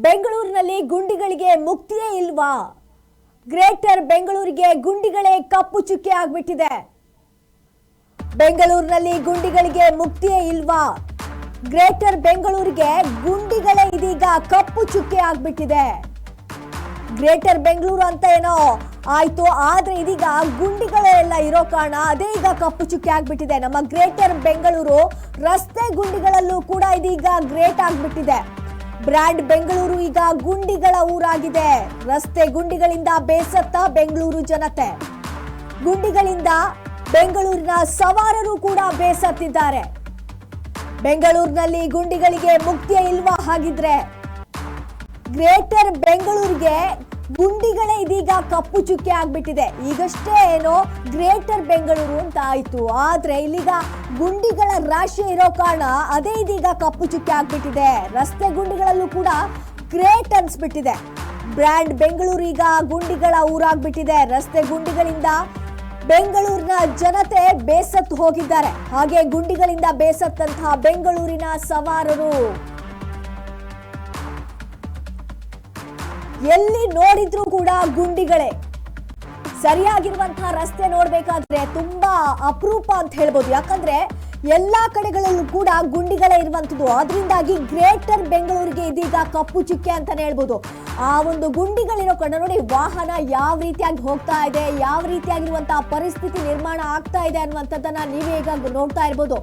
ಬೆಂಗಳೂರಿನಲ್ಲಿ ಗುಂಡಿಗಳಿಗೆ ಮುಕ್ತಿಯೇ ಇಲ್ವಾ? ಗ್ರೇಟರ್ ಬೆಂಗಳೂರಿಗೆ ಗುಂಡಿಗಳೇ ಕಪ್ಪು ಚುಕ್ಕೆ ಆಗ್ಬಿಟ್ಟಿದೆ. ಬೆಂಗಳೂರಿನಲ್ಲಿ ಗುಂಡಿಗಳಿಗೆ ಮುಕ್ತಿಯೇ ಇಲ್ವಾ? ಗ್ರೇಟರ್ ಬೆಂಗಳೂರಿಗೆ ಗುಂಡಿಗಳೇ ಇದೀಗ ಕಪ್ಪು ಚುಕ್ಕೆ ಆಗ್ಬಿಟ್ಟಿದೆ. ಗ್ರೇಟರ್ ಬೆಂಗಳೂರು ಅಂತ ಏನೋ ಆಯ್ತು, ಆದ್ರೆ ಇದೀಗ ಗುಂಡಿಗಳೆಲ್ಲ ಇರೋ ಕಾರಣ ಅದೇ ಈಗ ಕಪ್ಪು ಚುಕ್ಕೆ ಆಗ್ಬಿಟ್ಟಿದೆ. ನಮ್ಮ ಗ್ರೇಟರ್ ಬೆಂಗಳೂರು ರಸ್ತೆ ಗುಂಡಿಗಳಲ್ಲೂ ಕೂಡ ಇದೀಗ ಗ್ರೇಟ್ ಆಗ್ಬಿಟ್ಟಿದೆ. ಬ್ರ್ಯಾಂಡ್ ಬೆಂಗಳೂರು ಈಗ ಗುಂಡಿಗಳ ಊರಾಗಿದೆ. ರಸ್ತೆ ಗುಂಡಿಗಳಿಂದ ಬೇಸತ್ತ ಬೆಂಗಳೂರು ಜನತೆ, ಗುಂಡಿಗಳಿಂದ ಬೆಂಗಳೂರಿನ ಸವಾರರು ಕೂಡ ಬೇಸತ್ತಿದ್ದಾರೆ. ಬೆಂಗಳೂರಿನಲ್ಲಿ ಗುಂಡಿಗಳಿಗೆ ಮುಕ್ತಿಯೇ ಇಲ್ವಾ? ಹಾಗಿದ್ರೆ ಗ್ರೇಟರ್ ಬೆಂಗಳೂರಿಗೆ ಗುಂಡಿಗಳೇ ಇದೀಗ ಕಪ್ಪು ಚುಕ್ಕೆ ಆಗ್ಬಿಟ್ಟಿದೆ. ಈಗಷ್ಟೇ ಏನೋ ಗ್ರೇಟರ್ ಬೆಂಗಳೂರು ಅಂತ ಆಯ್ತು, ಆದ್ರೆ ಇಲ್ಲಿಗ ಗುಂಡಿಗಳ ರಾಶಿ ಇರೋ ಕಾರಣ ಅದೇ ಇದೀಗ ಕಪ್ಪು ಚುಕ್ಕೆ ಆಗ್ಬಿಟ್ಟಿದೆ. ರಸ್ತೆ ಗುಂಡಿಗಳಲ್ಲೂ ಕೂಡ ಗ್ರೇಟ್ ಅನ್ಸ್ಬಿಟ್ಟಿದೆ. ಬ್ರ್ಯಾಂಡ್ ಬೆಂಗಳೂರು ಈಗ ಗುಂಡಿಗಳ ಊರಾಗ್ಬಿಟ್ಟಿದೆ. ರಸ್ತೆ ಗುಂಡಿಗಳಿಂದ ಬೆಂಗಳೂರಿನ ಜನತೆ ಬೇಸತ್ತು ಹೋಗಿದ್ದಾರೆ. ಹಾಗೆ ಗುಂಡಿಗಳಿಂದ ಬೇಸತ್ತಂತಹ ಬೆಂಗಳೂರಿನ ಸವಾರರು ಎಲ್ಲಿ ನೋಡಿದ್ರು ಕೂಡ ಗುಂಡಿಗಳೇ. ಸರಿಯಾಗಿರುವಂತಹ ರಸ್ತೆ ನೋಡ್ಬೇಕಾದ್ರೆ ತುಂಬಾ ಅಪರೂಪ ಅಂತ ಹೇಳ್ಬೋದು. ಯಾಕಂದ್ರೆ ಎಲ್ಲಾ ಕಡೆಗಳಲ್ಲೂ ಕೂಡ ಗುಂಡಿಗಳೇ ಇರುವಂತದ್ದು. ಅದರಿಂದಾಗಿ ಗ್ರೇಟರ್ ಬೆಂಗಳೂರಿಗೆ ಇದೀಗ ಕಪ್ಪು ಚುಕ್ಕೆ ಅಂತಾನೆ ಹೇಳ್ಬೋದು. ಆ ಒಂದು ಗುಂಡಿಗಳಿರೋ ಕಡೆ ನೋಡಿ, ವಾಹನ ಯಾವ ರೀತಿಯಾಗಿ ಹೋಗ್ತಾ ಇದೆ, ಯಾವ ರೀತಿಯಾಗಿರುವಂತಹ ಪರಿಸ್ಥಿತಿ ನಿರ್ಮಾಣ ಆಗ್ತಾ ಇದೆ ಅನ್ನುವಂಥದ್ದನ್ನ ನೀವೇ ಈಗ ನೋಡ್ತಾ ಇರ್ಬೋದು.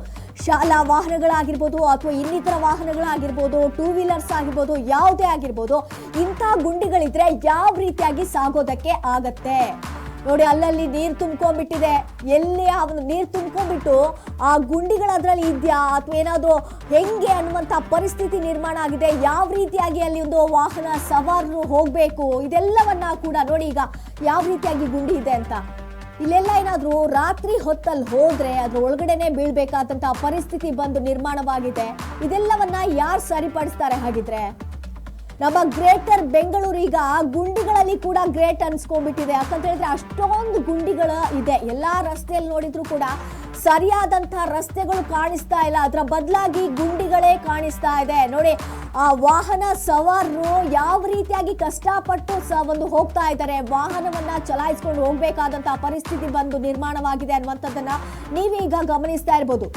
ಶಾಲಾ ವಾಹನಗಳಾಗಿರ್ಬೋದು ಅಥವಾ ಇನ್ನಿತರ ವಾಹನಗಳಾಗಿರ್ಬೋದು, ಟೂ ವೀಲರ್ಸ್ ಆಗಿರ್ಬೋದು, ಯಾವುದೇ ಆಗಿರ್ಬೋದು, ಇಂಥ ಗುಂಡಿಗಳಿದ್ರೆ ಯಾವ ರೀತಿಯಾಗಿ ಸಾಗೋದಕ್ಕೆ ಆಗತ್ತೆ ನೋಡಿ. ಅಲ್ಲಲ್ಲಿ ನೀರು ತುಂಬ್ಕೊಂಡ್ಬಿಟ್ಟಿದೆ. ಎಲ್ಲಿ ಆ ಒಂದು ನೀರು ತುಂಬ್ಕೊಂಡ್ಬಿಟ್ಟು ಆ ಗುಂಡಿಗಳ ಅದ್ರಲ್ಲಿ ಇದೆಯಾ ಅಥವಾ ಏನಾದ್ರು ಹೆಂಗೆ ಅನ್ನುವಂಥ ಪರಿಸ್ಥಿತಿ ನಿರ್ಮಾಣ ಆಗಿದೆ. ಯಾವ ರೀತಿಯಾಗಿ ಅಲ್ಲಿ ಒಂದು ವಾಹನ ಸವಾರರು ಹೋಗ್ಬೇಕು, ಇದೆಲ್ಲವನ್ನ ಕೂಡ ನೋಡಿ. ಈಗ ಯಾವ ರೀತಿಯಾಗಿ ಗುಂಡಿ ಇದೆ ಅಂತ, ಇಲ್ಲೆಲ್ಲ ಏನಾದ್ರು ರಾತ್ರಿ ಹೊತ್ತಲ್ಲಿ ಹೋದ್ರೆ ಅದ್ರ ಒಳಗಡೆನೆ ಬೀಳ್ಬೇಕಾದಂತ ಪರಿಸ್ಥಿತಿ ಬಂದು ನಿರ್ಮಾಣವಾಗಿದೆ. ಇದೆಲ್ಲವನ್ನ ಯಾರು ಸರಿಪಡಿಸ್ತಾರೆ? ಹಾಗಿದ್ರೆ ನಮ್ಮ ಗ್ರೇಟರ್ ಬೆಂಗಳೂರು ಈಗ ಗುಂಡಿಗಳಲ್ಲಿ ಕೂಡ ಗ್ರೇಟ್ ಅನ್ಸ್ಕೊಂಡ್ಬಿಟ್ಟಿದೆ. ಯಾಕಂತ ಹೇಳಿದ್ರೆ ಅಷ್ಟೊಂದು ಗುಂಡಿಗಳ ಇದೆ. ಎಲ್ಲಾ ರಸ್ತೆಯಲ್ಲಿ ನೋಡಿದ್ರು ಕೂಡ ಸರಿಯಾದಂತಹ ರಸ್ತೆಗಳು ಕಾಣಿಸ್ತಾ ಇಲ್ಲ, ಅದರ ಬದಲಾಗಿ ಗುಂಡಿಗಳೇ ಕಾಣಿಸ್ತಾ ಇದೆ ನೋಡಿ. ಆ ವಾಹನ ಸವಾರರು ಯಾವ ರೀತಿಯಾಗಿ ಕಷ್ಟಪಟ್ಟು ಒಂದು ಹೋಗ್ತಾ ಇದ್ದಾರೆ, ವಾಹನವನ್ನ ಚಲಾಯಿಸ್ಕೊಂಡು ಹೋಗ್ಬೇಕಾದಂತಹ ಪರಿಸ್ಥಿತಿ ಬಂದು ನಿರ್ಮಾಣವಾಗಿದೆ ಅನ್ನುವಂಥದ್ದನ್ನ ನೀವೀಗ ಗಮನಿಸ್ತಾ ಇರ್ಬೋದು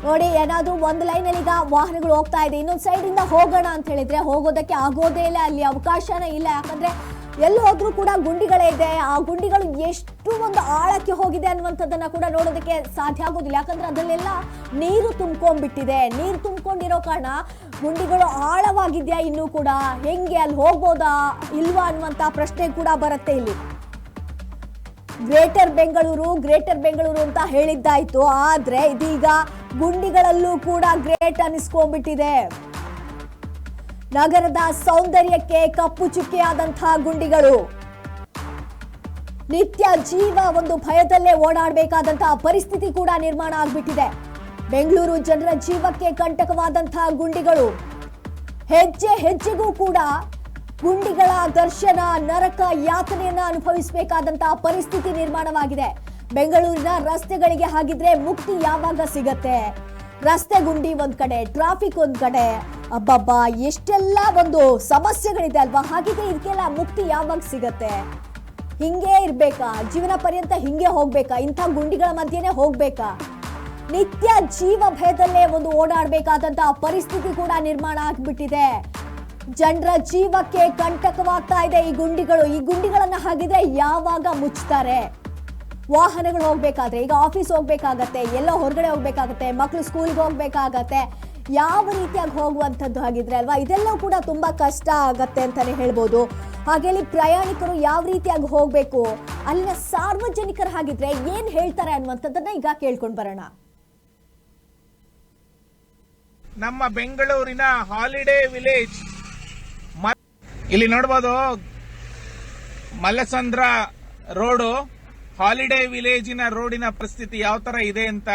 ನೋಡಿ. ಏನಾದ್ರೂ ಒಂದು ಲೈನ್ ಅಲ್ಲಿ ಈಗ ವಾಹನಗಳು ಹೋಗ್ತಾ ಇದೆ, ಇನ್ನೊಂದು ಸೈಡ್ ಇಂದ ಹೋಗೋಣ ಅಂತ ಹೇಳಿದ್ರೆ ಹೋಗೋದಕ್ಕೆ ಆಗೋದೇ ಇಲ್ಲ, ಅಲ್ಲಿ ಅವಕಾಶನೇ ಇಲ್ಲ. ಯಾಕಂದ್ರೆ ಎಲ್ಲಿ ಹೋದ್ರೂ ಕೂಡ ಗುಂಡಿಗಳೇ ಇದೆ. ಆ ಗುಂಡಿಗಳು ಎಷ್ಟು ಒಂದು ಆಳಕ್ಕೆ ಹೋಗಿದೆ ಅನ್ನುವಂಥದ್ದನ್ನ ಕೂಡ ನೋಡೋದಕ್ಕೆ ಸಾಧ್ಯ ಆಗೋದಿಲ್ಲ. ಯಾಕಂದ್ರೆ ಅದರಲ್ಲೆಲ್ಲ ನೀರು ತುಂಬ್ಕೊಂಡ್ಬಿಟ್ಟಿದೆ. ನೀರು ತುಂಬ್ಕೊಂಡಿರೋ ಕಾರಣ ಗುಂಡಿಗಳು ಆಳವಾಗಿದ್ಯಾ ಇನ್ನೂ ಕೂಡ, ಹೆಂಗೆ ಅಲ್ಲಿ ಹೋಗ್ಬೋದಾ ಇಲ್ವಾ ಅನ್ನುವಂತ ಪ್ರಶ್ನೆ ಕೂಡ ಬರುತ್ತೆ ಇಲ್ಲಿ. ಗ್ರೇಟರ್ ಬೆಂಗಳೂರು ಅಂತ ಹೇಳಿದ್ದಾಯ್ತು, ಆದ್ರೆ ಇದೀಗ ಗುಂಡಿಗಳಲ್ಲೂ ಕೂಡ ಗ್ರೇಟ್ ಅನಿಸ್ಕೊಂಡ್ಬಿಟ್ಟಿದೆ. ನಗರದ ಸೌಂದರ್ಯಕ್ಕೆ ಕಪ್ಪು ಚುಕ್ಕೆಯಾದಂತಹ ಗುಂಡಿಗಳು ನಿತ್ಯ ಜೀವ ಒಂದು ಭಯದಲ್ಲೇ ಓಡಾಡಬೇಕಾದಂತಹ ಪರಿಸ್ಥಿತಿ ಕೂಡ ನಿರ್ಮಾಣ ಆಗ್ಬಿಟ್ಟಿದೆ. ಬೆಂಗಳೂರು ಜನರ ಜೀವಕ್ಕೆ ಕಂಟಕವಾದಂತಹ ಗುಂಡಿಗಳು, ಹೆಜ್ಜೆ ಹೆಜ್ಜೆಗೂ ಕೂಡ ಗುಂಡಿಗಳ ದರ್ಶನ, ನರಕ ಯಾತನೆಯನ್ನ ಅನುಭವಿಸಬೇಕಾದಂತಹ ಪರಿಸ್ಥಿತಿ ನಿರ್ಮಾಣವಾಗಿದೆ. ಬೆಂಗಳೂರಿನ ರಸ್ತೆಗಳಿಗೆ ಹಾಗಿದ್ರೆ ಮುಕ್ತಿ ಯಾವಾಗ ಸಿಗತ್ತೆ? ರಸ್ತೆ ಗುಂಡಿ ಒಂದ್ ಕಡೆ, ಟ್ರಾಫಿಕ್ ಒಂದ್ ಕಡೆ, ಅಬ್ಬಬ್ಬಾ ಎಷ್ಟೆಲ್ಲ ಒಂದು ಸಮಸ್ಯೆಗಳಿದೆ ಅಲ್ವಾ? ಹಾಗಿದ್ರೆ ಇದಕ್ಕೆಲ್ಲ ಮುಕ್ತಿ ಯಾವಾಗ ಸಿಗತ್ತೆ? ಹಿಂಗೆ ಇರ್ಬೇಕಾ? ಜೀವನ ಪರ್ಯಂತ ಹಿಂಗೆ ಹೋಗ್ಬೇಕಾ? ಇಂಥ ಗುಂಡಿಗಳ ಮಧ್ಯೆನೆ ಹೋಗ್ಬೇಕಾ? ನಿತ್ಯ ಜೀವ ಭಯದಲ್ಲೇ ಒಂದು ಓಡಾಡಬೇಕಾದಂತಹ ಪರಿಸ್ಥಿತಿ ಕೂಡ ನಿರ್ಮಾಣ ಆಗ್ಬಿಟ್ಟಿದೆ. ಜನರ ಜೀವಕ್ಕೆ ಕಂಟಕವಾಗ್ತಾ ಇದೆ ಈ ಗುಂಡಿಗಳು. ಈ ಗುಂಡಿಗಳನ್ನ ಹಾಗಿದ್ರೆ ಯಾವಾಗ ಮುಚ್ತಾರೆ? ವಾಹನಗಳು ಹೋಗ್ಬೇಕಾದ್ರೆ, ಈಗ ಆಫೀಸ್ ಹೋಗ್ಬೇಕಾಗತ್ತೆ, ಎಲ್ಲೋ ಹೊರಗಡೆ ಹೋಗ್ಬೇಕಾಗತ್ತೆ, ಮಕ್ಕಳು ಸ್ಕೂಲ್ಗೆ ಹೋಗ್ಬೇಕಾಗತ್ತೆ, ಯಾವ ರೀತಿಯಾಗಿ ಹೋಗುವಂಥದ್ದು ಹಾಗಿದ್ರೆ ಅಲ್ವಾ? ಇದೆಲ್ಲವೂ ಕೂಡ ತುಂಬಾ ಕಷ್ಟ ಆಗತ್ತೆ ಅಂತಾನೆ ಹೇಳ್ಬೋದು. ಹಾಗೆ ಇಲ್ಲಿ ಪ್ರಯಾಣಿಕರು ಯಾವ ರೀತಿಯಾಗಿ ಹೋಗ್ಬೇಕು, ಅಲ್ಲಿನ ಸಾರ್ವಜನಿಕರು ಹಾಗಿದ್ರೆ ಏನ್ ಹೇಳ್ತಾರೆ ಅನ್ನುವಂಥದ್ದನ್ನ ಈಗ ಕೇಳ್ಕೊಂಡ್ ಬರೋಣ. ನಮ್ಮ ಬೆಂಗಳೂರಿನ ಹಾಲಿಡೇ ವಿಲೇಜ್ ಇಲ್ಲಿ ನೋಡಬಹುದು. ಮಲ್ಲಸಂದ್ರ ರೋಡು, ಹಾಲಿಡೇ ವಿಲೇಜಿನ ರೋಡಿನ ಪರಿಸ್ಥಿತಿ ಯಾವ ತರ ಇದೆ ಅಂತ.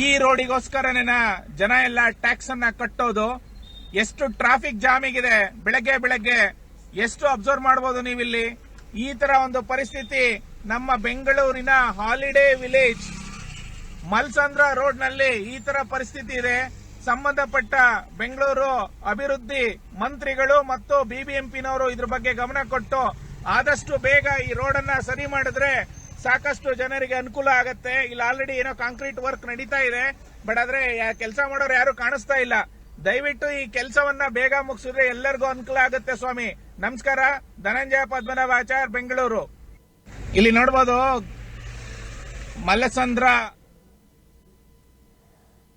ಈ ರೋಡಿಗೋಸ್ಕರನೇ ಜನ ಎಲ್ಲ ಟ್ಯಾಕ್ಸ್ ಅನ್ನ ಕಟ್ಟೋದು. ಎಷ್ಟು ಟ್ರಾಫಿಕ್ ಜಾಮ್ ಆಗಿದೆ ಬೆಳಗ್ಗೆ ಎಷ್ಟು ಅಬ್ಸರ್ವ್ ಮಾಡಬಹುದು ನೀವಿಲ್ಲಿ. ಈ ತರ ಒಂದು ಪರಿಸ್ಥಿತಿ ನಮ್ಮ ಬೆಂಗಳೂರಿನ ಹಾಲಿಡೇ ವಿಲೇಜ್ ಮಲ್ಸಂದ್ರ ರೋಡ್ ನಲ್ಲಿ ಈ ತರ ಪರಿಸ್ಥಿತಿ ಇದೆ. ಸಂಬಂಧಪಟ್ಟ ಬೆಂಗಳೂರು ಅಭಿವೃದ್ಧಿ ಮಂತ್ರಿಗಳು ಮತ್ತು ಬಿಬಿಎಂಪಿನವರು ಇದ್ರ ಬಗ್ಗೆ ಗಮನ ಕೊಟ್ಟು ಆದಷ್ಟು ಬೇಗ ಈ ರೋಡ್ ಅನ್ನ ಸರಿ ಮಾಡಿದ್ರೆ ಸಾಕಷ್ಟು ಜನರಿಗೆ ಅನುಕೂಲ ಆಗತ್ತೆ. ಇಲ್ಲಿ ಆಲ್ರೆಡಿ ಏನೋ ಕಾಂಕ್ರೀಟ್ ವರ್ಕ್ ನಡೀತಾ ಇದೆ, ಬಟ್ ಆದ್ರೆ ಕೆಲಸ ಮಾಡೋರು ಯಾರು ಕಾಣಿಸ್ತಾ ಇಲ್ಲ. ದಯವಿಟ್ಟು ಈ ಕೆಲಸವನ್ನ ಬೇಗ ಮುಗಿಸಿದ್ರೆ ಎಲ್ಲರಿಗೂ ಅನುಕೂಲ ಆಗುತ್ತೆ ಸ್ವಾಮಿ. ನಮಸ್ಕಾರ. ಧನಂಜಯ ಪದ್ಮನಾಭಾಚಾರ್, ಬೆಂಗಳೂರು. ಇಲ್ಲಿ ನೋಡಬಹುದು ಮಲ್ಲಸಂದ್ರ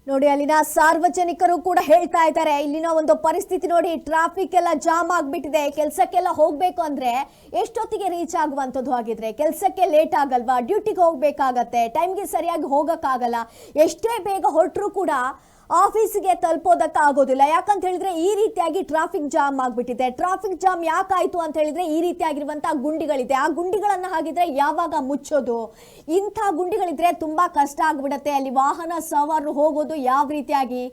ನೋಡಿ, ಅಲ್ಲಿನ ಸಾರ್ವಜನಿಕರು ಕೂಡ ಹೇಳ್ತಾ ಇದ್ದಾರೆ, ಇಲ್ಲಿನ ಒಂದು ಪರಿಸ್ಥಿತಿ ನೋಡಿ, ಟ್ರಾಫಿಕ್ ಎಲ್ಲ ಜಾಮ್ ಆಗ್ಬಿಟ್ಟಿದೆ. ಕೆಲಸಕ್ಕೆಲ್ಲ ಹೋಗ್ಬೇಕು ಅಂದ್ರೆ ಎಷ್ಟೊತ್ತಿಗೆ ರೀಚ್ ಆಗುವಂಥದ್ದು ಆಗಿದ್ರೆ ಕೆಲಸಕ್ಕೆ ಲೇಟ್ ಆಗಲ್ವಾ? ಡ್ಯೂಟಿಗೆ ಹೋಗ್ಬೇಕಾಗತ್ತೆ, ಟೈಮ್ಗೆ ಸರಿಯಾಗಿ ಹೋಗಕ್ಕಾಗಲ್ಲ. ಎಷ್ಟೇ ಬೇಗ ಹೊರಟರು ಕೂಡ ಆಫೀಸ್ಗೆ ತಲುಪೋದಕ್ಕಾಗೋದಿಲ್ಲ. ಯಾಕಂತ ಹೇಳಿದ್ರೆ ಈ ರೀತಿಯಾಗಿ ಟ್ರಾಫಿಕ್ ಜಾಮ್ ಆಗ್ಬಿಟ್ಟಿದೆ. ಟ್ರಾಫಿಕ್ ಜಾಮ್ ಯಾಕಾಯ್ತು ಅಂತ ಹೇಳಿದ್ರೆ ಈ ರೀತಿಯಾಗಿರುವಂತಹ ಗುಂಡಿಗಳಿದೆ. ಆ ಗುಂಡಿಗಳನ್ನ ಹಾಗಿದ್ರೆ ಯಾವಾಗ ಮುಚ್ಚೋದು? ಇಂಥ ಗುಂಡಿಗಳಿದ್ರೆ ತುಂಬಾ ಕಷ್ಟ ಆಗ್ಬಿಡತ್ತೆ. ಅಲ್ಲಿ ವಾಹನ ಸವಾರರು ಹೋಗೋದು ಯಾವ ರೀತಿಯಾಗಿ,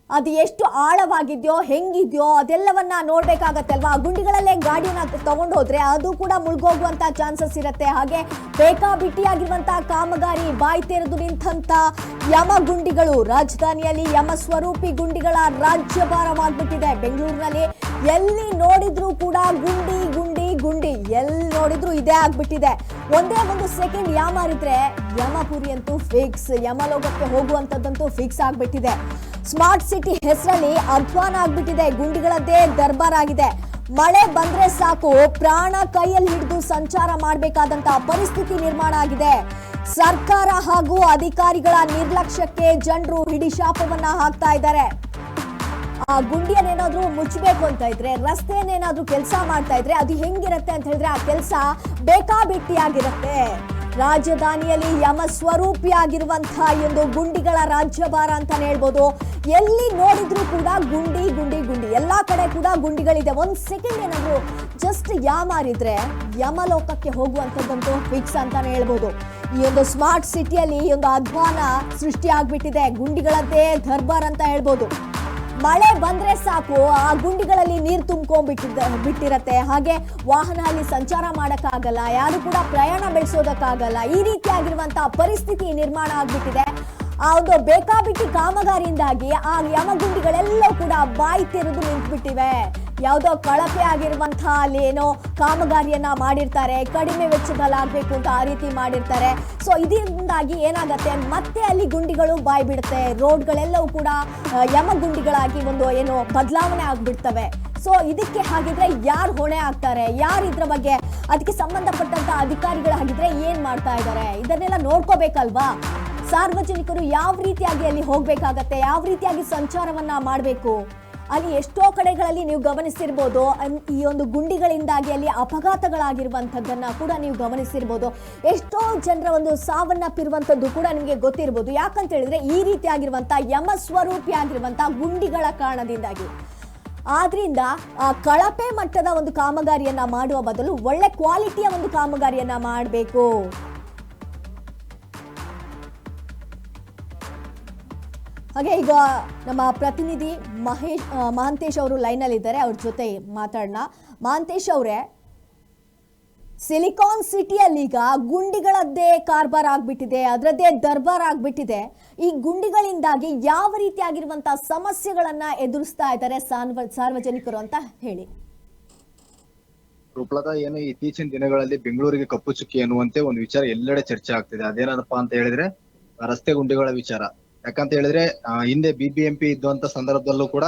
ಅದು ಎಷ್ಟು ಆಳವಾಗಿದ್ಯೋ ಹೆಂಗಿದ್ಯೋ ಅದೆಲ್ಲವನ್ನ ನೋಡ್ಬೇಕಾಗತ್ತೆ ಅಲ್ವಾ? ಗುಂಡಿಗಳಲ್ಲೇ ಗಾಡಿನ ತಗೊಂಡು ಹೋದ್ರೆ ಅದು ಕೂಡ ಮುಳುಗೋಗುವಂತ ಚಾನ್ಸಸ್ ಇರುತ್ತೆ. ಹಾಗೆ ಬೇಕಾಬಿಟ್ಟಿಯಾಗಿರುವಂತಹ ಕಾಮಗಾರಿ, ಬಾಯಿ ತೆರೆದು ನಿಂತ ಯಮ ಗುಂಡಿಗಳು, ರಾಜಧಾನಿಯಲ್ಲಿ ಯಮ ಸ್ವರೂಪಿ ಗುಂಡಿಗಳ ರಾಜ್ಯಭಾರವಾಗ್ಬಿಟ್ಟಿದೆ. ಬೆಂಗಳೂರಿನಲ್ಲಿ ಎಲ್ಲಿ ನೋಡಿದ್ರು ಕೂಡ ಗುಂಡಿ ಗುಂಡಿ ಗುಂಡಿ, ಎಲ್ಲಿ ನೋಡಿದ್ರು ಇದೇ ಆಗ್ಬಿಟ್ಟಿದೆ. ಒಂದೇ ಒಂದು ಸೆಕೆಂಡ್ ಯಾಮಾರಿದ್ರೆ ಯಮಪುರಿ ಅಂತೂ ಫಿಕ್ಸ್, ಯಮಲೋಕಕ್ಕೆ ಹೋಗುವಂತದ್ದಂತೂ ಫಿಕ್ಸ್ ಆಗ್ಬಿಟ್ಟಿದೆ. ಸ್ಮಾರ್ಟ್ ಸಿಟಿ ಹೆಸರಲ್ಲಿ ಅಧ್ವಾನ ಆಗ್ಬಿಟ್ಟಿದೆ. ಗುಂಡಿಗಳದ್ದೇ ದರ್ಬಾರ್ ಆಗಿದೆ. ಮಳೆ ಬಂದ್ರೆ ಸಾಕು, ಪ್ರಾಣ ಕೈಯಲ್ಲಿ ಹಿಡಿದು ಸಂಚಾರ ಮಾಡಬೇಕಾದಂತಹ ಪರಿಸ್ಥಿತಿ ನಿರ್ಮಾಣ ಆಗಿದೆ. ಸರ್ಕಾರ ಹಾಗೂ ಅಧಿಕಾರಿಗಳ ನಿರ್ಲಕ್ಷ್ಯಕ್ಕೆ ಜನರು ಹಿಡಿಶಾಪವನ್ನ ಹಾಕ್ತಾ ಇದ್ದಾರೆ. ಆ ಗುಂಡಿಯನ್ನೇನಾದ್ರೂ ಮುಚ್ಚಬೇಕು ಅಂತ ಇದ್ರೆ, ರಸ್ತೆಯನ್ನೇನಾದ್ರೂ ಕೆಲಸ ಮಾಡ್ತಾ ಇದ್ರೆ ಅದು ಹೆಂಗಿರತ್ತೆ ಅಂತ ಹೇಳಿದ್ರೆ ಆ ಕೆಲಸ ಬೇಕಾಬಿಟ್ಟಿಯಾಗಿರುತ್ತೆ. ರಾಜಧಾನಿಯಲ್ಲಿ ಯಮ ಸ್ವರೂಪಿಯಾಗಿರುವಂತಹ ಒಂದು ಗುಂಡಿಗಳ ರಾಜ್ಯಭಾರ ಅಂತಾನೆ ಹೇಳ್ಬೋದು. ಎಲ್ಲಿ ನೋಡಿದ್ರು ಕೂಡ ಗುಂಡಿ ಗುಂಡಿ ಗುಂಡಿ, ಎಲ್ಲಾ ಕಡೆ ಕೂಡ ಗುಂಡಿಗಳಿದೆ. ಒಂದ್ ಸೆಕೆಂಡ್ ಏನಾದ್ರು ಜಸ್ಟ್ ಯಾಮಾರಿದ್ರೆ ಯಮಲೋಕಕ್ಕೆ ಹೋಗುವಂತದ್ದಂತೂ ಫಿಕ್ಸ್ ಅಂತಾನೆ ಹೇಳ್ಬೋದು. ಈ ಒಂದು ಸ್ಮಾರ್ಟ್ ಸಿಟಿಯಲ್ಲಿ ಈ ಒಂದು ಅಧ್ವಾನ ಸೃಷ್ಟಿ ಆಗ್ಬಿಟ್ಟಿದೆ. ಗುಂಡಿಗಳದ್ದೇ ದರ್ಬಾರ್ ಅಂತ ಹೇಳ್ಬೋದು. ಮಳೆ ಬಂದ್ರೆ ಸಾಕು, ಆ ಗುಂಡಿಗಳಲ್ಲಿ ನೀರು ಬಿಟ್ಟಿರತ್ತೆ. ಹಾಗೆ ವಾಹನ ಅಲ್ಲಿ ಸಂಚಾರ ಮಾಡಕ್ಕಾಗಲ್ಲ, ಯಾರು ಕೂಡ ಪ್ರಯಾಣ ಬೆಳೆಸೋದಕ್ಕಾಗಲ್ಲ. ಈ ರೀತಿಯಾಗಿರುವಂತಹ ಪರಿಸ್ಥಿತಿ ನಿರ್ಮಾಣ ಆಗ್ಬಿಟ್ಟಿದೆ. ಆ ಒಂದು ಬೇಕಾಬಿಟ್ಟಿ ಕಾಮಗಾರಿಯಿಂದಾಗಿ ಆ ಯಮಗುಂಡಿಗಳೆಲ್ಲ ಕೂಡ ಬಾಯಿ ತೆರೆದು ನಿಂತ್ಬಿಟ್ಟಿವೆ. ಯಾವುದೋ ಕಳಪೆ ಆಗಿರುವಂತಹ ಅಲ್ಲಿ ಏನೋ ಕಾಮಗಾರಿಯನ್ನ ಮಾಡಿರ್ತಾರೆ, ಕಡಿಮೆ ವೆಚ್ಚದಲ್ಲಿ ಆಗ್ಬೇಕು ಅಂತ ಆ ರೀತಿ ಮಾಡಿರ್ತಾರೆ. ಸೊ ಇದರಿಂದಾಗಿ ಏನಾಗತ್ತೆ, ಮತ್ತೆ ಅಲ್ಲಿ ಗುಂಡಿಗಳು ಬಾಯಿ ಬಿಡುತ್ತೆ. ರೋಡ್ಗಳೆಲ್ಲವೂ ಕೂಡ ಯಮಗುಂಡಿಗಳಾಗಿ ಒಂದು ಏನೋ ಬದಲಾವಣೆ ಆಗ್ಬಿಡ್ತವೆ. ಸೊ ಇದಕ್ಕೆ ಹಾಗಿದ್ರೆ ಯಾರು ಹೊಣೆ ಆಗ್ತಾರೆ, ಯಾರು ಇದ್ರ ಬಗ್ಗೆ, ಅದಕ್ಕೆ ಸಂಬಂಧಪಟ್ಟಂತ ಅಧಿಕಾರಿಗಳು ಹಾಗಿದ್ರೆ ಏನ್ ಮಾಡ್ತಾ ಇದ್ದಾರೆ, ಇದನ್ನೆಲ್ಲ ನೋಡ್ಕೋಬೇಕಲ್ವಾ? ಸಾರ್ವಜನಿಕರು ಯಾವ ರೀತಿಯಾಗಿ ಅಲ್ಲಿ ಹೋಗ್ಬೇಕಾಗತ್ತೆ, ಯಾವ ರೀತಿಯಾಗಿ ಸಂಚಾರವನ್ನ ಮಾಡಬೇಕು? ಅಲ್ಲಿ ಎಷ್ಟೋ ಕಡೆಗಳಲ್ಲಿ ನೀವು ಗಮನಿಸಿರ್ಬೋದು, ಈ ಒಂದು ಗುಂಡಿಗಳಿಂದಾಗಿ ಅಲ್ಲಿ ಅಪಘಾತಗಳಾಗಿರುವಂಥದ್ದನ್ನ ಕೂಡ ನೀವು ಗಮನಿಸಿರ್ಬೋದು. ಎಷ್ಟೋ ಜನರ ಒಂದು ಸಾವನ್ನಪ್ಪಿರುವಂಥದ್ದು ಕೂಡ ನಿಮಗೆ ಗೊತ್ತಿರ್ಬೋದು. ಯಾಕಂತ ಹೇಳಿದ್ರೆ ಈ ರೀತಿಯಾಗಿರುವಂತಹ ಯಮ ಸ್ವರೂಪಿ ಆಗಿರುವಂತಹ ಗುಂಡಿಗಳ ಕಾರಣದಿಂದಾಗಿ. ಆದ್ರಿಂದ ಕಳಪೆ ಮಟ್ಟದ ಒಂದು ಕಾಮಗಾರಿಯನ್ನ ಮಾಡುವ ಬದಲು ಒಳ್ಳೆ ಕ್ವಾಲಿಟಿಯ ಒಂದು ಕಾಮಗಾರಿಯನ್ನ ಮಾಡಬೇಕು. ಹಾಗೆ ಈಗ ನಮ್ಮ ಪ್ರತಿನಿಧಿ ಮಹಾಂತೇಶ್ ಅವರು ಲೈನಲ್ಲಿ ಇದ್ದಾರೆ, ಅವ್ರ ಜೊತೆ ಮಾತಾಡೋಣ. ಮಹಾಂತೇಶ್ ಅವರೇ, ಸಿಲಿಕಾನ್ ಸಿಟಿಯಲ್ಲಿ ಈಗ ಗುಂಡಿಗಳದ್ದೇ ಕಾರ್ಬಾರ್ ಆಗ್ಬಿಟ್ಟಿದೆ, ಅದರದ್ದೇ ದರ್ಬಾರ್ ಆಗ್ಬಿಟ್ಟಿದೆ. ಈ ಗುಂಡಿಗಳಿಂದಾಗಿ ಯಾವ ರೀತಿಯಾಗಿರುವಂತಹ ಸಮಸ್ಯೆಗಳನ್ನ ಎದುರಿಸ್ತಾ ಇದ್ದಾರೆ ಸಾರ್ವಜನಿಕರು ಅಂತ ಹೇಳಿ. ರೂಪಲತಾ, ಏನು ಇತ್ತೀಚಿನ ದಿನಗಳಲ್ಲಿ ಬೆಂಗಳೂರಿಗೆ ಕಪ್ಪು ಚುಕ್ಕಿ ಅನ್ನುವಂತೆ ಒಂದು ವಿಚಾರ ಎಲ್ಲೆಡೆ ಚರ್ಚೆ ಆಗ್ತಿದೆ. ಅದೇನಪ್ಪ ಅಂತ ಹೇಳಿದ್ರೆ ರಸ್ತೆ ಗುಂಡಿಗಳ ವಿಚಾರ. ಯಾಕಂತ ಹೇಳಿದ್ರೆ ಹಿಂದೆ ಬಿಬಿಎಂಪಿ ಇದ್ದಂತ ಸಂದರ್ಭದಲ್ಲೂ ಕೂಡ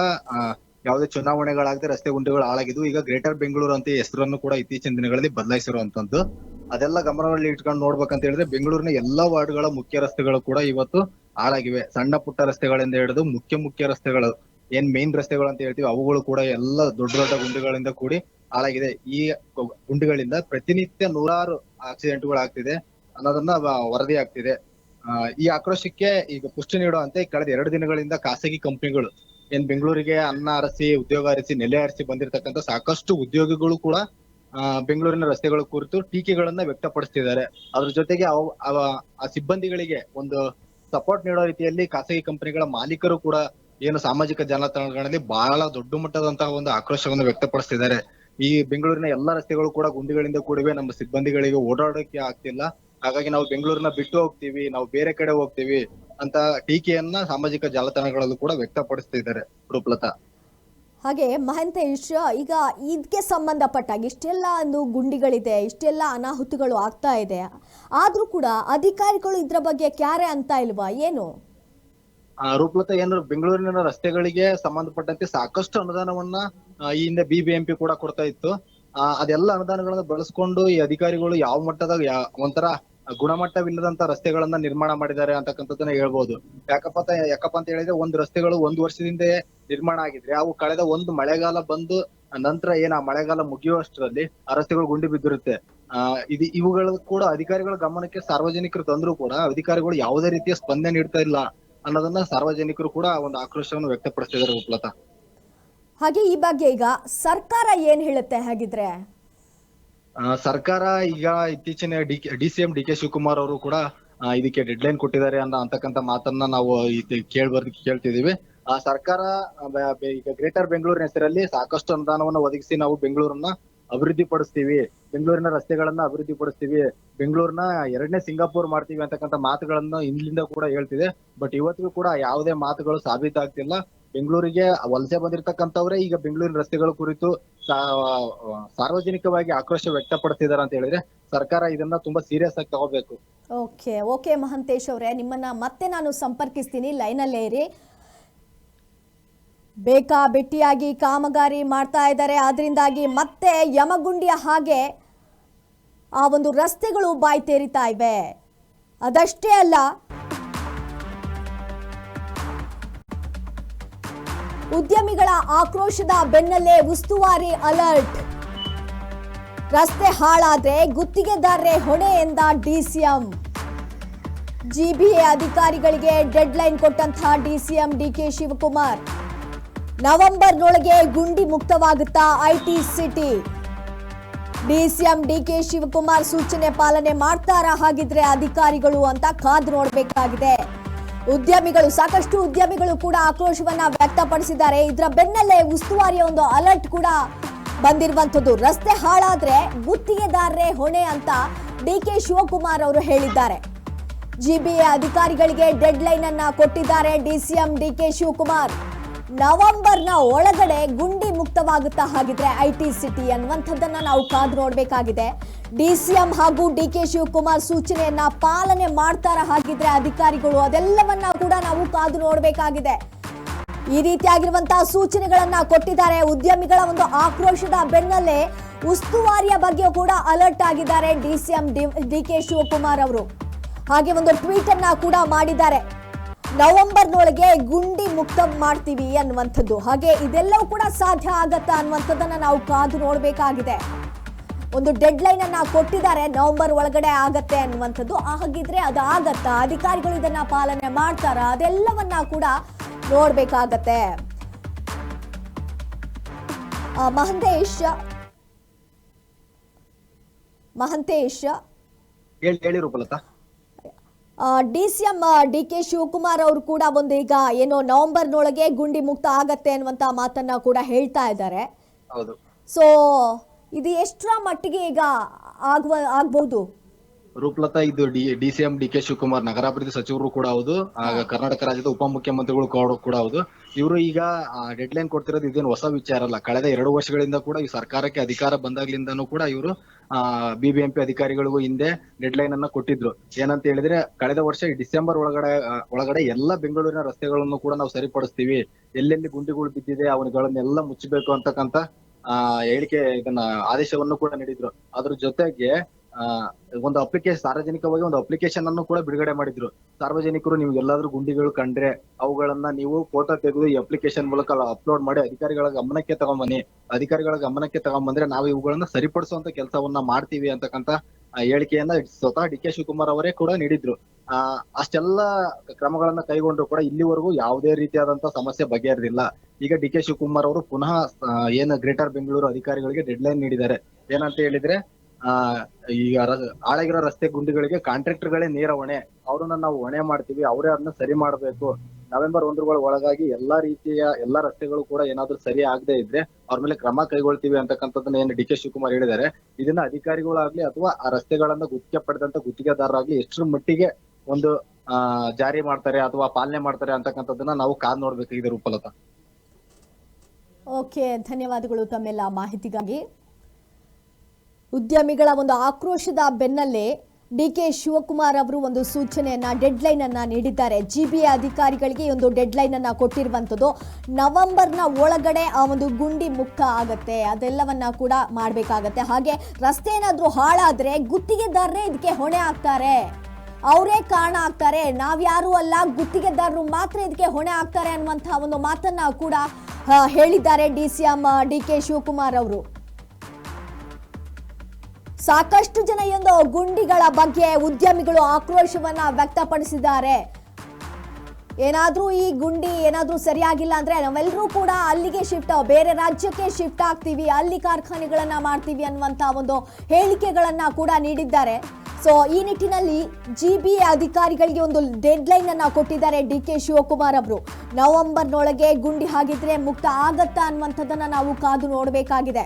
ಯಾವುದೇ ಚುನಾವಣೆಗಳಾಗದೆ ರಸ್ತೆ ಗುಂಡಿಗಳು ಹಾಳಾಗಿದ್ವು. ಈಗ ಗ್ರೇಟರ್ ಬೆಂಗಳೂರು ಅಂತ ಹೆಸರನ್ನು ಕೂಡ ಇತ್ತೀಚಿನ ದಿನಗಳಲ್ಲಿ ಬದಲಾಯಿಸಿರುವಂತದ್ದು. ಅದೆಲ್ಲ ಗಮನದಲ್ಲಿ ಇಟ್ಕೊಂಡು ನೋಡ್ಬೇಕಂತ ಹೇಳಿದ್ರೆ ಬೆಂಗಳೂರಿನ ಎಲ್ಲಾ ವಾರ್ಡ್ಗಳ ಮುಖ್ಯ ರಸ್ತೆಗಳು ಕೂಡ ಇವತ್ತು ಹಾಳಾಗಿವೆ. ಸಣ್ಣ ಪುಟ್ಟ ರಸ್ತೆಗಳಿಂದ ಹಿಡಿದು ಮುಖ್ಯ ರಸ್ತೆಗಳು, ಏನ್ ಮೇನ್ ರಸ್ತೆಗಳು ಅಂತ ಹೇಳ್ತೀವಿ, ಅವುಗಳು ಕೂಡ ಎಲ್ಲ ದೊಡ್ಡ ದೊಡ್ಡ ಗುಂಡಿಗಳಿಂದ ಕೂಡಿ ಹಾಳಾಗಿದೆ. ಈ ಗುಂಡಿಗಳಿಂದ ಪ್ರತಿನಿತ್ಯ 100 ಆಕ್ಸಿಡೆಂಟ್ಗಳು ಆಗ್ತಿದೆ ಅನ್ನೋದನ್ನ ವರದಿ ಆಗ್ತಿದೆ. ಈ ಆಕ್ರೋಶಕ್ಕೆ ಈಗ ಪುಷ್ಟಿ ನೀಡುವಂತೆ ಕಳೆದ 2 ದಿನಗಳಿಂದ ಖಾಸಗಿ ಕಂಪನಿಗಳು ಏನ್ ಬೆಂಗಳೂರಿಗೆ ಅನ್ನ ಅರಸಿ, ಉದ್ಯೋಗ ಅರಸಿ, ನೆಲೆ ಅರಸಿ ಬಂದಿರತಕ್ಕಂತ ಸಾಕಷ್ಟು ಉದ್ಯೋಗಿಗಳು ಕೂಡ ಬೆಂಗಳೂರಿನ ರಸ್ತೆಗಳ ಕುರಿತು ಟೀಕೆಗಳನ್ನ ವ್ಯಕ್ತಪಡಿಸ್ತಿದ್ದಾರೆ. ಅದ್ರ ಜೊತೆಗೆ ಆ ಸಿಬ್ಬಂದಿಗಳಿಗೆ ಒಂದು ಸಪೋರ್ಟ್ ನೀಡೋ ರೀತಿಯಲ್ಲಿ ಖಾಸಗಿ ಕಂಪನಿಗಳ ಮಾಲೀಕರು ಕೂಡ ಏನು ಸಾಮಾಜಿಕ ಜಾಲತಾಣಗಳಲ್ಲಿ ಬಹಳ ದೊಡ್ಡ ಮಟ್ಟದಂತಹ ಒಂದು ಆಕ್ರೋಶವನ್ನು ವ್ಯಕ್ತಪಡಿಸ್ತಿದ್ದಾರೆ. ಈ ಬೆಂಗಳೂರಿನ ಎಲ್ಲಾ ರಸ್ತೆಗಳು ಕೂಡ ಗುಂಡಿಗಳಿಂದ ಕೂಡಿವೆ, ನಮ್ಮ ಸಿಬ್ಬಂದಿಗಳಿಗೆ ಓಡಾಡೋಕೆ ಆಗ್ತಿಲ್ಲ ಹಾಗಾಗಿ ನಾವು ಬೆಂಗಳೂರನ್ನ ಬಿಟ್ಟು ಹೋಗ್ತೀವಿ, ನಾವು ಬೇರೆ ಕಡೆ ಹೋಗ್ತೀವಿ ಅಂತ ಟೀಕೆಯನ್ನ ಸಾಮಾಜಿಕ ಜಾಲತಾಣಗಳಲ್ಲೂ ಕೂಡ ವ್ಯಕ್ತಪಡಿಸ್ತಿದ್ದಾರೆ ರೂಪಲತಾ. ಹಾಗೆ ಮಹಂತೇಶ್, ಈಗ ಇದಕ್ಕೆ ಸಂಬಂಧಪಟ್ಟಾಗ ಇಷ್ಟೆಲ್ಲ ಒಂದು ಗುಂಡಿಗಳಿದೆ, ಇಷ್ಟೆಲ್ಲ ಅನಾಹುತಗಳು ಆಗ್ತಾ ಇದೆ, ಆದ್ರೂ ಕೂಡ ಅಧಿಕಾರಿಗಳು ಇದ್ರ ಬಗ್ಗೆ ಕ್ಯಾರೆ ಅಂತ ಇಲ್ವಾ ಏನು? ರೂಪಲತಾ, ಏನು ಬೆಂಗಳೂರಿನ ರಸ್ತೆಗಳಿಗೆ ಸಂಬಂಧಪಟ್ಟಂತೆ ಸಾಕಷ್ಟು ಅನುದಾನವನ್ನ ಈ ಹಿಂದೆ BBMP ಕೂಡ ಕೊಡ್ತಾ ಇತ್ತು. ಅದೆಲ್ಲ ಅನುದಾನಗಳನ್ನ ಬಳಸ್ಕೊಂಡು ಈ ಅಧಿಕಾರಿಗಳು ಯಾವ ಮಟ್ಟದಾಗ ಒಂಥರ ಗುಣಮಟ್ಟವಿಲ್ಲದಂತ ರಸ್ತೆಗಳನ್ನ ನಿರ್ಮಾಣ ಮಾಡಿದ್ದಾರೆ ಅಂತಕ್ಕಂಥದ್ದನ್ನ ಹೇಳ್ಬೋದು. ಯಾಕಪ್ಪ ಅಂತ ಹೇಳಿದ್ರೆ ಒಂದು ರಸ್ತೆಗಳು 1 ವರ್ಷದಿಂದ ನಿರ್ಮಾಣ ಆಗಿದ್ರೆ ಅವು ಕಳೆದ ಒಂದು ಮಳೆಗಾಲ ಬಂದು ನಂತರ ಆ ಮಳೆಗಾಲ ಮುಗಿಯುವಷ್ಟರಲ್ಲಿ ಆ ರಸ್ತೆಗಳು ಗುಂಡಿ ಬಿದ್ದಿರುತ್ತೆ. ಇವುಗಳು ಕೂಡ ಅಧಿಕಾರಿಗಳ ಗಮನಕ್ಕೆ ಸಾರ್ವಜನಿಕರು ತಂದ್ರು ಕೂಡ ಅಧಿಕಾರಿಗಳು ಯಾವುದೇ ರೀತಿಯ ಸ್ಪಂದನೆ ನೀಡ್ತಾ ಇಲ್ಲ ಅನ್ನೋದನ್ನ ಸಾರ್ವಜನಿಕರು ಕೂಡ ಒಂದು ಆಕ್ರೋಶವನ್ನು ವ್ಯಕ್ತಪಡಿಸಿದ್ದಾರೆ ರೂಪಲತಾ. ಹಾಗೆ ಈ ಬಗ್ಗೆ ಈಗ ಸರ್ಕಾರ ಏನ್ ಹೇಳುತ್ತೆ ಹಾಗಿದ್ರೆ? ಸರ್ಕಾರ ಈಗ ಇತ್ತೀಚಿನ DCM DK ಶಿವಕುಮಾರ್ ಅವರು ಕೂಡ ಇದಕ್ಕೆ ಡೆಡ್ಲೈನ್ ಕೊಟ್ಟಿದ್ದಾರೆ ಅಂತಕ್ಕಂಥ ಮಾತನ್ನ ನಾವು ಕೇಳ್ತಿದೀವಿ. ಸರ್ಕಾರ ಈಗ ಗ್ರೇಟರ್ ಬೆಂಗಳೂರಿನ ಹೆಸರಲ್ಲಿ ಸಾಕಷ್ಟು ಅನುದಾನವನ್ನ ಒದಗಿಸಿ ನಾವು ಬೆಂಗಳೂರನ್ನ ಅಭಿವೃದ್ಧಿ ಪಡಿಸ್ತೀವಿ, ಬೆಂಗಳೂರಿನ ರಸ್ತೆಗಳನ್ನ ಅಭಿವೃದ್ಧಿ ಪಡಿಸ್ತೀವಿ, ಬೆಂಗಳೂರನ್ನ 2ನೇ ಸಿಂಗಾಪುರ್ ಮಾಡ್ತೀವಿ ಅಂತಕ್ಕಂಥ ಮಾತುಗಳನ್ನು ಇಲ್ಲಿಂದ ಕೂಡ ಹೇಳ್ತಿದೆ. ಬಟ್ ಇವತ್ತಿಗೂ ಕೂಡ ಯಾವುದೇ ಮಾತುಗಳು ಸಾಬೀತಾಗ್ತಿಲ್ಲ. ಬೆಂಗಳೂರಿಗೆ ವಲಸೆ ಬಂದಿರತಕ್ಕಂಥವ್ರೆ ಈಗ ಬೆಂಗಳೂರಿನ ರಸ್ತೆಗಳ ಕುರಿತು ಸಾರ್ವಜನಿಕವಾಗಿ ಆಕ್ರೋಶ ವ್ಯಕ್ತಪಡಿಸಿದಾರೆ ಅಂತ ಹೇಳಿದ್ರೆ ಸರ್ಕಾರ ಇದನ್ನ ತುಂಬಾ ಸೀರಿಯಸ್ ಆಗಿ ತಗೋಬೇಕು. ಓಕೆ ಮಹಂತೇಶ್ ಅವರೇ, ನಿಮ್ಮನ್ನ ಮತ್ತೆ ನಾನು ಸಂಪರ್ಕಿಸ್ತೀನಿ, ಲೈನಲ್ಲೇ ಇರಿ. ಬೇಕಾಬಿಟ್ಟಿಯಾಗಿ ಕಾಮಗಾರಿ ಮಾಡ್ತಾ ಇದ್ದಾರೆ, ಆದ್ರಿಂದಾಗಿ ಮತ್ತೆ ಯಮಗುಂಡಿಯ ಹಾಗೆ ಆ ಒಂದು ರಸ್ತೆಗಳು ಬಾಯಿ ತೆರಿತಾ ಇವೆ. ಅದಷ್ಟೇ ಅಲ್ಲ, ಉದ್ಯಮಿಗಳ ಆಕ್ರೋಶದ ಬೆನ್ನಲ್ಲೇ ಉಸ್ತುವಾರಿ ಅಲರ್ಟ್. ರಸ್ತೆ ಹಾಳಾದ್ರೆ ಗುತ್ತಿಗೆದಾರರೇ ಹೊಣೆ ಎಂದ DCM. GBA ಅಧಿಕಾರಿಗಳಿಗೆ ಡೆಡ್ಲೈನ್ ಕೊಟ್ಟಂತಹ DCM DK ಶಿವಕುಮಾರ್. ನವೆಂಬರ್ನೊಳಗೆ ಗುಂಡಿ ಮುಕ್ತವಾಗುತ್ತಾ IT city? DCM DK Shivakumar ಸೂಚನೆ ಪಾಲನೆ ಮಾಡ್ತಾರಾ ಹಾಗಿದ್ರೆ ಅಧಿಕಾರಿಗಳು ಅಂತ ಕಾದು ನೋಡಬೇಕಾಗಿದೆ. ಸಾಕಷ್ಟು ಉದ್ಯಮಿಗಳು ಕೂಡ ಆಕ್ರೋಶವನ್ನ ವ್ಯಕ್ತಪಡಿಸಿದ್ದಾರೆ. ಇದರ ಬೆನ್ನಲ್ಲೇ ಉಸ್ತುವಾರಿಯ ಒಂದು ಅಲರ್ಟ್ ಕೂಡ ಬಂದಿರುವಂತದ್ದು. ರಸ್ತೆ ಹಾಳಾದ್ರೆ ಗುತ್ತಿಗೆದಾರರೇ ಹೊಣೆ ಅಂತ DK ಶಿವಕುಮಾರ್ ಅವರು ಹೇಳಿದ್ದಾರೆ. GBA ಅಧಿಕಾರಿಗಳಿಗೆ ಡೆಡ್ಲೈನ್ ಅನ್ನ ಕೊಟ್ಟಿದ್ದಾರೆ DCM DK ಶಿವಕುಮಾರ್. ನವೆಂಬರ್ನ ಒಳಗಡೆ ಗುಂಡಿ ಮುಕ್ತವಾಗುತ್ತಾ ಹಾಗಿದ್ರೆ IT ಸಿಟಿ ಅನ್ನುವಂಥದ್ದನ್ನ ನಾವು ಕಾದು ನೋಡಬೇಕಾಗಿದೆ. DCM ಹಾಗೂ DK ಶಿವಕುಮಾರ್ ಸೂಚನೆಯನ್ನ ಪಾಲನೆ ಮಾಡ್ತಾರ ಹಾಗಿದ್ರೆ ಅಧಿಕಾರಿಗಳು, ಅದೆಲ್ಲವನ್ನ ಕೂಡ ನಾವು ಕಾದು ನೋಡಬೇಕಾಗಿದೆ. ಈ ರೀತಿಯಾಗಿರುವಂತಹ ಸೂಚನೆಗಳನ್ನ ಕೊಟ್ಟಿದ್ದಾರೆ. ಉದ್ಯಮಿಗಳ ಒಂದು ಆಕ್ರೋಶದ ಬೆನ್ನಲ್ಲೇ ಉಸ್ತುವಾರಿಯ ಬಗ್ಗೆ ಕೂಡ ಅಲರ್ಟ್ ಆಗಿದ್ದಾರೆ DCM DK ಶಿವಕುಮಾರ್ ಅವರು. ಹಾಗೆ ಒಂದು ಟ್ವೀಟ್ ಅನ್ನ ಕೂಡ ಮಾಡಿದ್ದಾರೆ, ನವೆಂಬರ್ನೊಳಗೆ ಗುಂಡಿ ಮುಕ್ತ ಮಾಡ್ತೀವಿ ಅನ್ನುವಂಥದ್ದು. ಹಾಗೆ ಇದೆಲ್ಲವೂ ಕೂಡ ಸಾಧ್ಯ ಆಗತ್ತಾ ಅನ್ನುವಂಥದ್ದನ್ನ ನಾವು ಕಾದು ನೋಡಬೇಕಾಗಿದೆ. ಒಂದು ಡೆಡ್ಲೈನ್ ಅನ್ನ ಕೊಟ್ಟಿದ್ದಾರೆ, ನವೆಂಬರ್ ಒಳಗಡೆ ಆಗತ್ತೆ ಅನ್ನುವಂಥದ್ದು. ಹಾಗಿದ್ರೆ ಅದು ಆಗತ್ತಾ, ಅಧಿಕಾರಿಗಳು ಇದನ್ನ ಪಾಲನೆ ಮಾಡ್ತಾರ, ಅದೆಲ್ಲವನ್ನ ಕೂಡ ನೋಡ್ಬೇಕಾಗತ್ತೆ. ಮಹಂತೇಶ್ ಹೇಳಿ ರೂಪಲತಾ. DCM DK ಶಿವಕುಮಾರ್ ಅವರು ಕೂಡ ಒಂದು ಈಗ ಏನೋ ನವೆಂಬರ್ನೊಳಗೆ ಗುಂಡಿ ಮುಕ್ತ ಆಗತ್ತೆ ಅನ್ನುವಂತ ಮಾತನ್ನ ಕೂಡ ಹೇಳ್ತಾ ಇದ್ದಾರೆ. ಹೌದು. ಸೊ ಇದು ಎಷ್ಟರ ಮಟ್ಟಿಗೆ ಈಗ ಆಗ್ಬಹುದು ರೂಪಲತಾ? ಇದು DCM DK ಶಿವಕುಮಾರ್ ನಗರಾಭಿವೃದ್ಧಿ ಸಚಿವರು ಕೂಡ ಹೌದು, ಕರ್ನಾಟಕ ರಾಜ್ಯದ ಉಪಮುಖ್ಯಮಂತ್ರಿಗಳು ಕೂಡ ಹೌದು. ಇವರು ಈಗ ಡೆಡ್ಲೈನ್ ಕೊಡ್ತಿರೋದು ಇದೇನು ಹೊಸ ವಿಚಾರ ಅಲ್ಲ. ಕಳೆದ 2 ವರ್ಷಗಳಿಂದ ಕೂಡ ಈ ಸರ್ಕಾರಕ್ಕೆ ಅಧಿಕಾರ ಬಂದಾಗ್ಲಿಂದನೂ ಕೂಡ ಇವರು BBMP ಅಧಿಕಾರಿಗಳಿಗೂ ಹಿಂದೆ ಡೆಡ್ಲೈನ್ ಅನ್ನ ಕೊಟ್ಟಿದ್ರು. ಏನಂತ ಹೇಳಿದ್ರೆ ಕಳೆದ ವರ್ಷ ಈ ಡಿಸೆಂಬರ್ ಒಳಗಡೆ ಎಲ್ಲಾ ಬೆಂಗಳೂರಿನ ರಸ್ತೆಗಳನ್ನು ಕೂಡ ನಾವು ಸರಿಪಡಿಸ್ತೀವಿ, ಎಲ್ಲೆಲ್ಲಿ ಗುಂಡಿಗಳು ಬಿದ್ದಿದೆ ಅವುಗಳನ್ನೆಲ್ಲ ಮುಚ್ಚಬೇಕು ಅಂತಕ್ಕಂತ ಹೇಳಿಕೆ ಆದೇಶವನ್ನು ಕೂಡ ನೀಡಿದ್ರು. ಅದ್ರ ಜೊತೆಗೆ ಒಂದು ಸಾರ್ವಜನಿಕವಾಗಿ ಒಂದು ಅಪ್ಲಿಕೇಶನ್ ಅನ್ನು ಕೂಡ ಬಿಡುಗಡೆ ಮಾಡಿದ್ರು. ಸಾರ್ವಜನಿಕರು ನೀವು ಎಲ್ಲಾದ್ರೂ ಗುಂಡಿಗಳು ಕಂಡ್ರೆ ಅವುಗಳನ್ನ ನೀವು ಫೋಟೋ ತೆಗೆದು ಈ ಅಪ್ಲಿಕೇಶನ್ ಮೂಲಕ ಅಪ್ಲೋಡ್ ಮಾಡಿ ಅಧಿಕಾರಿಗಳ ಗಮನಕ್ಕೆ ತಗೊಂಡ್ಬಂದ್ರೆ ನಾವು ಇವುಗಳನ್ನ ಸರಿಪಡಿಸುವಂತ ಕೆಲಸವನ್ನ ಮಾಡ್ತೀವಿ ಅಂತಕ್ಕಂತ ಹೇಳಿಕೆಯನ್ನ ಸ್ವತಃ DK ಶಿವಕುಮಾರ್ ಅವರೇ ಕೂಡ ನೀಡಿದ್ರು. ಅಷ್ಟೆಲ್ಲ ಕ್ರಮಗಳನ್ನ ಕೈಗೊಂಡ್ರು ಕೂಡ ಇಲ್ಲಿವರೆಗೂ ಯಾವುದೇ ರೀತಿಯಾದಂತ ಸಮಸ್ಯೆ ಬಗೆಹರಿದಿಲ್ಲ. ಈಗ DK ಶಿವಕುಮಾರ್ ಅವರು ಪುನಃ ಏನು ಗ್ರೇಟರ್ ಬೆಂಗಳೂರು ಅಧಿಕಾರಿಗಳಿಗೆ ಡೆಡ್ಲೈನ್ ನೀಡಿದ್ದಾರೆ. ಏನಂತ ಹೇಳಿದ್ರೆ ಈಗ ಹಾಳಾಗಿರೋ ರಸ್ತೆ ಗುಂಡಿಗಳಿಗೆ ಕಾಂಟ್ರಾಕ್ಟರ್ಗಳೇ ನೇರ ಹೊಣೆ, ಅವ್ರನ್ನ ನಾವು ಹೊಣೆ ಮಾಡ್ತೀವಿ, ಅವರೇ ಅದನ್ನ ಸರಿ ಮಾಡ್ಬೇಕು, ನವೆಂಬರ್ 1 ಒಳಗಾಗಿ ಎಲ್ಲಾ ರೀತಿಯ ಎಲ್ಲಾ ರಸ್ತೆಗಳು ಕೂಡ ಏನಾದ್ರೂ ಸರಿ ಆಗದೆ ಇದ್ರೆ ಅವ್ರ ಮೇಲೆ ಕ್ರಮ ಕೈಗೊಳ್ತೀವಿ ಅಂತಕ್ಕಂಥದ್ದನ್ನ ಏನು ಡಿ ಕೆ ಶಿವಕುಮಾರ್ ಹೇಳಿದ್ದಾರೆ. ಇದನ್ನ ಅಧಿಕಾರಿಗಳಾಗ್ಲಿ ಅಥವಾ ಆ ರಸ್ತೆಗಳನ್ನ ಗುತ್ತಿಗೆ ಪಡೆದಂತ ಗುತ್ತಿಗೆದಾರರಾಗ್ಲಿ ಎಷ್ಟರ ಮಟ್ಟಿಗೆ ಒಂದು ಜಾರಿ ಮಾಡ್ತಾರೆ ಅಥವಾ ಪಾಲನೆ ಮಾಡ್ತಾರೆ ಅಂತಕ್ಕಂಥದ್ದನ್ನ ನಾವು ಕಾದ್ ನೋಡ್ಬೇಕಾಗಿದೆ ರೂಪಲತಾ. ಓಕೆ, ಧನ್ಯವಾದಗಳು ತಮ್ಮೆಲ್ಲ ಮಾಹಿತಿಗಾಗಿ. ಉದ್ಯಮಿಗಳ ಒಂದು ಆಕ್ರೋಶದ ಬೆನ್ನಲ್ಲೇ ಡಿ ಕೆ ಶಿವಕುಮಾರ್ ಅವರು ಒಂದು ಸೂಚನೆಯನ್ನ ಡೆಡ್ಲೈನ್ ಅನ್ನ ನೀಡಿದ್ದಾರೆ. ಜಿಬಿಎ ಅಧಿಕಾರಿಗಳಿಗೆ ಒಂದು ಡೆಡ್ಲೈನ್ ಅನ್ನ ಕೊಟ್ಟಿರುವಂತದ್ದು ನವೆಂಬರ್ನ ಒಳಗಡೆ ಆ ಒಂದು ಗುಂಡಿ ಮುಕ್ತ ಆಗತ್ತೆ, ಅದೆಲ್ಲವನ್ನ ಕೂಡ ಮಾಡಬೇಕಾಗತ್ತೆ. ಹಾಗೆ ರಸ್ತೆ ಏನಾದ್ರೂ ಹಾಳಾದ್ರೆ ಗುತ್ತಿಗೆದಾರರೇ ಇದಕ್ಕೆ ಹೊಣೆ ಆಗ್ತಾರೆ, ಅವರೇ ಕಾರಣ ಆಗ್ತಾರೆ, ನಾವ್ಯಾರು ಅಲ್ಲ, ಗುತ್ತಿಗೆದಾರರು ಮಾತ್ರ ಇದಕ್ಕೆ ಹೊಣೆ ಆಗ್ತಾರೆ ಅನ್ನುವಂತಹ ಒಂದು ಮಾತನ್ನ ಕೂಡ ಹೇಳಿದ್ದಾರೆ ಡಿ.ಸಿ.ಎಂ ಡಿ ಕೆ ಶಿವಕುಮಾರ್ ಅವರು. ಸಾಕಷ್ಟು ಜನ ಈ ಒಂದು ಗುಂಡಿಗಳ ಬಗ್ಗೆ ಉದ್ಯಮಿಗಳು ಆಕ್ರೋಶವನ್ನ ವ್ಯಕ್ತಪಡಿಸಿದ್ದಾರೆ. ಏನಾದ್ರೂ ಈ ಗುಂಡಿ ಏನಾದ್ರೂ ಸರಿಯಾಗಿಲ್ಲ ಅಂದ್ರೆ ನಾವೆಲ್ಲರೂ ಕೂಡ ಅಲ್ಲಿಗೆ ಬೇರೆ ರಾಜ್ಯಕ್ಕೆ ಶಿಫ್ಟ್ ಆಗ್ತೀವಿ, ಅಲ್ಲಿ ಕಾರ್ಖಾನೆಗಳನ್ನ ಮಾಡ್ತೀವಿ ಅನ್ನುವಂತ ಒಂದು ಹೇಳಿಕೆಗಳನ್ನ ಕೂಡ ನೀಡಿದ್ದಾರೆ. ಸೊ ಈ ನಿಟ್ಟಿನಲ್ಲಿ ಜಿಬಿಎ ಅಧಿಕಾರಿಗಳಿಗೆ ಒಂದು ಡೆಡ್ಲೈನ್ ಅನ್ನ ಕೊಟ್ಟಿದ್ದಾರೆ ಡಿ ಕೆ ಶಿವಕುಮಾರ್ ಅವರು. ನವೆಂಬರ್ನೊಳಗೆ ಗುಂಡಿ ಹಾಗಿದ್ರೆ ಮುಕ್ತ ಆಗತ್ತಾ ಅನ್ನುವಂಥದ್ದನ್ನ ನಾವು ಕಾದು ನೋಡಬೇಕಾಗಿದೆ.